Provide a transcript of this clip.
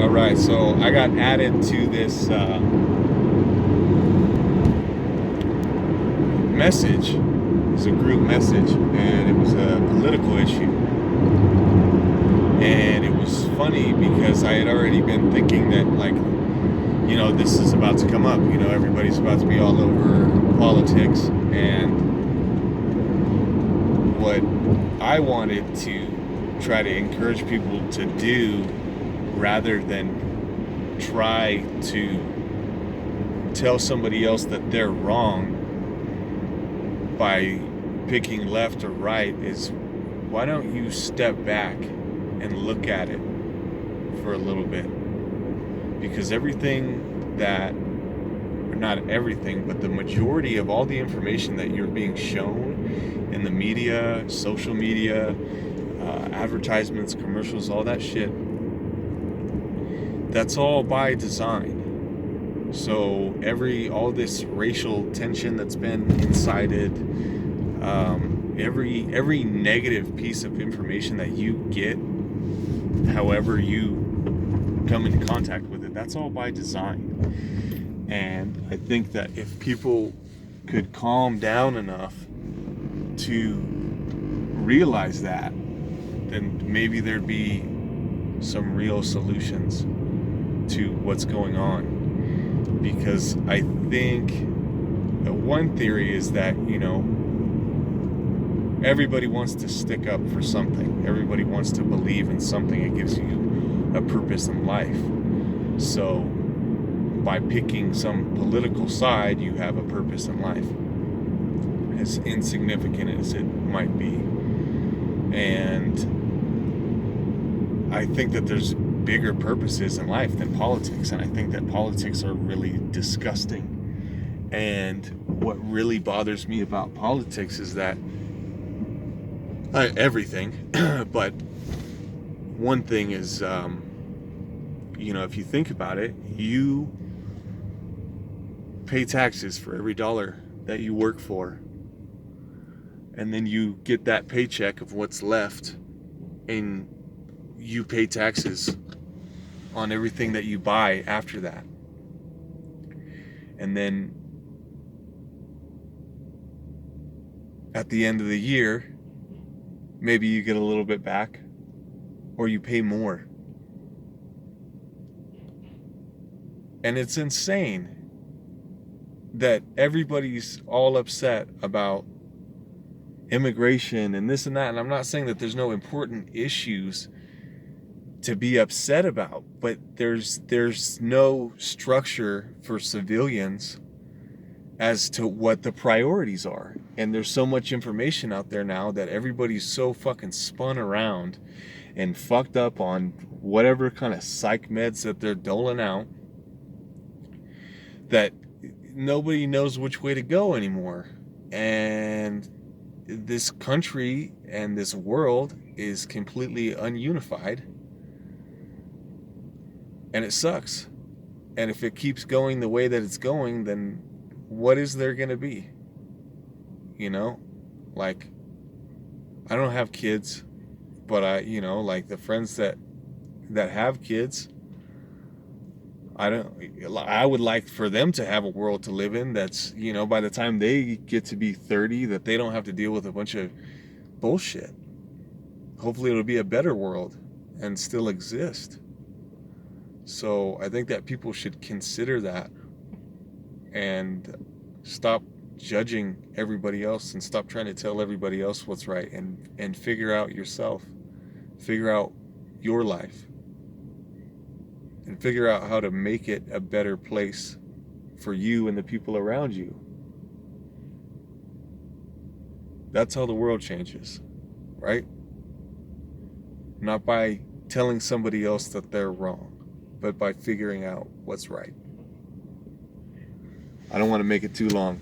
All right, so I got added to this message. It was a group message, and it was a political issue. And it was funny because I had already been thinking that, like, this is about to come up. Everybody's about to be all over politics. And what I wanted to try to encourage people to do, rather than try to tell somebody else that they're wrong by picking left or right, is why don't you step back and look at it for a little bit? Because everything that, or not everything, but the majority of all the information that you're being shown in the media, social media, advertisements, commercials, all that shit, that's all by design. So all this racial tension that's been incited, every negative piece of information that you get, however you come into contact with it, that's all by design. And I think that if people could calm down enough to realize that, then maybe there'd be some real solutions to what's going on. Because I think one theory is that, everybody wants to stick up for something. Everybody wants to believe in something. It gives you a purpose in life. So by picking some political side, you have a purpose in life, as insignificant as it might be. And I think that there's bigger purposes in life than politics, and I think that politics are really disgusting. And what really bothers me about politics is that everything, but one thing is, if you think about it, you pay taxes for every dollar that you work for, and then you get that paycheck of what's left, and you pay taxes on everything that you buy after that. And then at the end of the year, maybe you get a little bit back, or you pay more. And it's insane that everybody's all upset about immigration and this and that. And I'm not saying that there's no important issues to be upset about, but there's no structure for civilians as to what the priorities are. And there's so much information out there now that everybody's so fucking spun around and fucked up on whatever kind of psych meds that they're doling out, that nobody knows which way to go anymore. And this country and this world is completely ununified, and it sucks. And if it keeps going the way that it's going, then what is there going to be? Like, I don't have kids, but like the friends that have kids, I would like for them to have a world to live in that's, by the time they get to be 30, that they don't have to deal with a bunch of bullshit. Hopefully it'll be a better world and still exist. So I think that people should consider that and stop judging everybody else and stop trying to tell everybody else what's right, and figure out yourself. Figure out your life. And figure out how to make it a better place for you and the people around you. That's how the world changes, right? Not by telling somebody else that they're wrong, but by figuring out what's right. I don't want to make it too long.